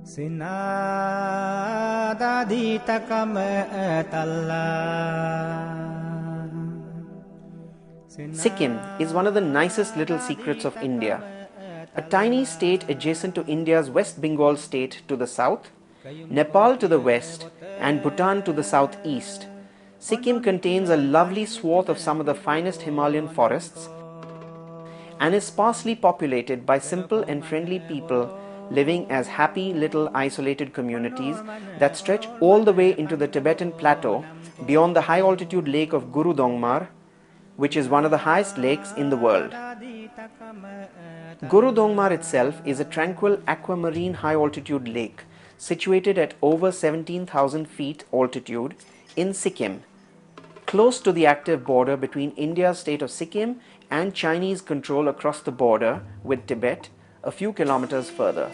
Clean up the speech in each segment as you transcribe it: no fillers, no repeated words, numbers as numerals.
Sikkim is one of the nicest little secrets of India. A tiny state adjacent to India's West Bengal state to the south, Nepal to the west, and Bhutan to the southeast. Sikkim contains a lovely swath of some of the finest Himalayan forests and is sparsely populated by simple and friendly people living as happy little isolated communities that stretch all the way into the Tibetan plateau beyond the high altitude lake of Gurudongmar, which is one of the highest lakes in the world. Gurudongmar itself is a tranquil aquamarine high altitude lake situated at over 17,000 feet altitude in Sikkim, close to the active border between India's state of Sikkim and Chinese control across the border with Tibet a few kilometers further.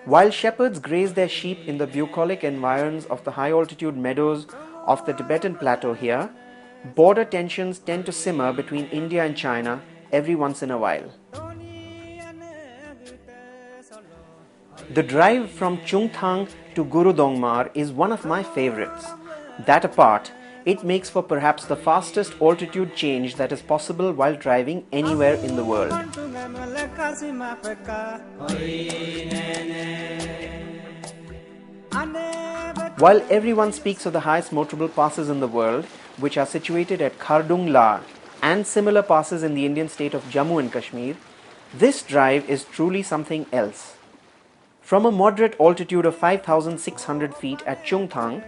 While shepherds graze their sheep in the bucolic environs of the high altitude meadows of the Tibetan plateau here, border tensions tend to simmer between India and China every once in a while. The drive from Chungthang to Gurudongmar is one of my favorites. That apart, it makes for perhaps the fastest altitude change that is possible while driving anywhere in the world. While everyone speaks of the highest motorable passes in the world, which are situated at Khardung and similar passes in the Indian state of Jammu and Kashmir, this drive is truly something else. From a moderate altitude of 5,600 feet at Chungthang,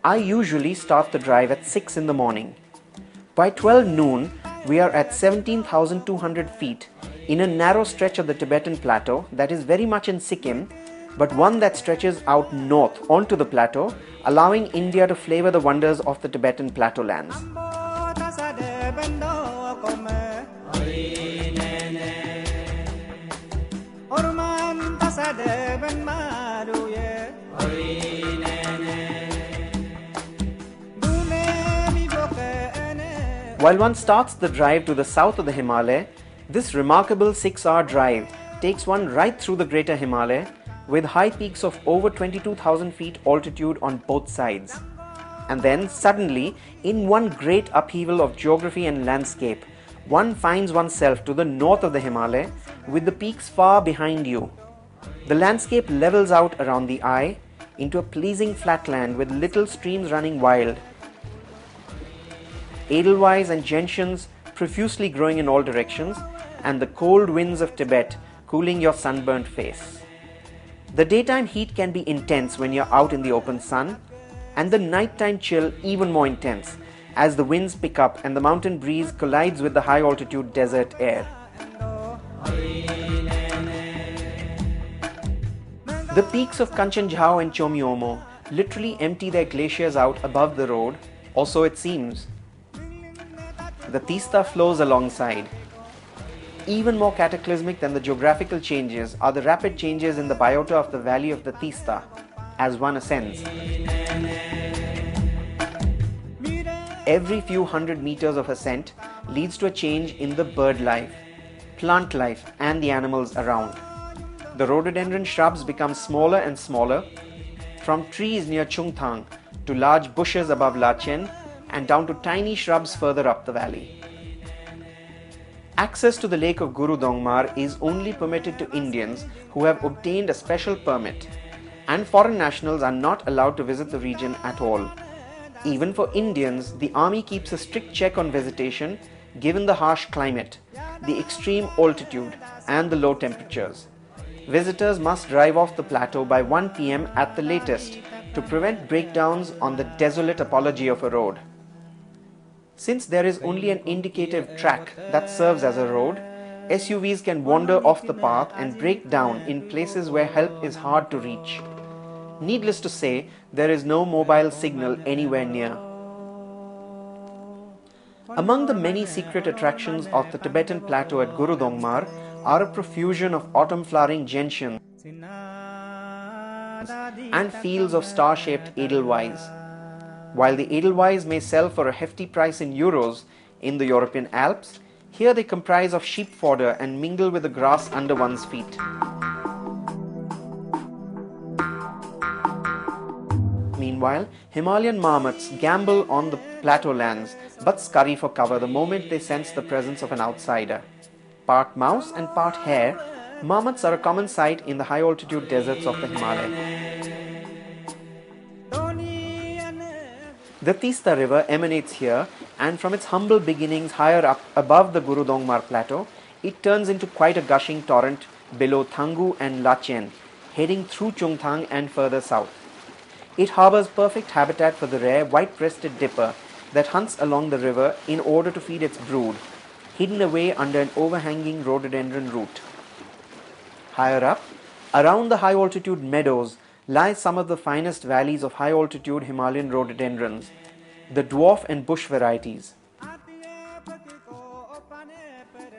I usually start the drive at 6 in the morning. By 12 noon, we are at 17,200 feet in a narrow stretch of the Tibetan plateau that is very much in Sikkim, but one that stretches out north onto the plateau, allowing India to flavor the wonders of the Tibetan plateaulands. While one starts the drive to the south of the Himalaya, this remarkable 6-hour drive takes one right through the greater Himalaya with high peaks of over 22,000 feet altitude on both sides. And then suddenly, in one great upheaval of geography and landscape, one finds oneself to the north of the Himalaya with the peaks far behind you. The landscape levels out around the eye into a pleasing flatland with little streams running wild, edelweiss and gentians profusely growing in all directions, and the cold winds of Tibet cooling your sunburnt face. The daytime heat can be intense when you're out in the open sun, and the nighttime chill even more intense as the winds pick up and the mountain breeze collides with the high altitude desert air. The peaks of Kanchenjhou and Chomiomo literally empty their glaciers out above the road, or so it seems. The Tista flows alongside. Even more cataclysmic than the geographical changes are the rapid changes in the biota of the valley of the Tista as one ascends. Every few hundred meters of ascent leads to a change in the bird life, plant life, and the animals around. The rhododendron shrubs become smaller and smaller, from trees near Chungthang to large bushes above Lachen and down to tiny shrubs further up the valley. Access to the lake of Gurudongmar is only permitted to Indians who have obtained a special permit, and foreign nationals are not allowed to visit the region at all. Even for Indians, the army keeps a strict check on visitation given the harsh climate, the extreme altitude, and the low temperatures. Visitors must drive off the plateau by 1 p.m. at the latest to prevent breakdowns on the desolate apology of a road. Since there is only an indicative track that serves as a road, SUVs can wander off the path and break down in places where help is hard to reach. Needless to say, there is no mobile signal anywhere near. Among the many secret attractions of the Tibetan plateau at Gurudongmar are a profusion of autumn flowering gentians and fields of star-shaped edelweiss. While the edelweiss may sell for a hefty price in euros in the European Alps, here they comprise of sheep fodder and mingle with the grass under one's feet. Meanwhile, Himalayan marmots gamble on the plateaulands but scurry for cover the moment they sense the presence of an outsider. Part mouse and part hare, marmots are a common sight in the high-altitude deserts of the Himalaya. The Teesta River emanates here, and from its humble beginnings higher up above the Gurudongmar plateau, it turns into quite a gushing torrent below Thangu and Lachen, heading through Chungthang and further south. It harbors perfect habitat for the rare white-breasted dipper that hunts along the river in order to feed its brood, hidden away under an overhanging rhododendron root. Higher up, around the high-altitude meadows, lie some of the finest valleys of high-altitude Himalayan rhododendrons, the dwarf and bush varieties.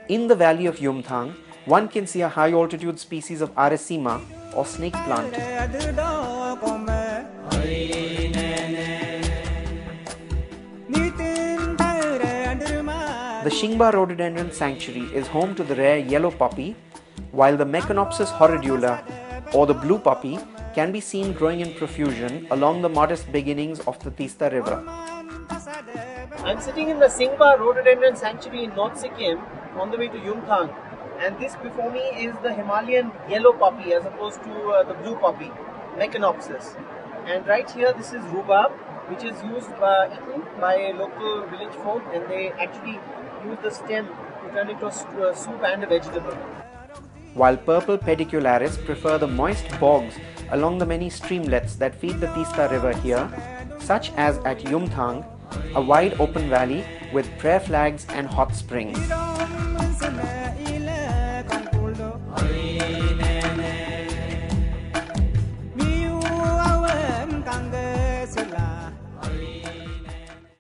In the valley of Chumthang, one can see a high-altitude species of Aresima or snake plant. The Shingba Rhododendron Sanctuary is home to the rare yellow poppy, while the Meconopsis horridula or the blue poppy can be seen growing in profusion along the modest beginnings of the Teesta River. I'm sitting in the Shingba Rhododendron Sanctuary in North Sikkim on the way to Chungthang, and this before me is the Himalayan yellow poppy as opposed to the blue poppy, Meconopsis. And right here this is rhubarb, which is used eaten by local village folk, and they actually use the stem to turn it into a soup and a vegetable. While purple pedicularis prefer the moist bogs along the many streamlets that feed the Teesta River here, such as at Chumthang, a wide open valley with prayer flags and hot springs.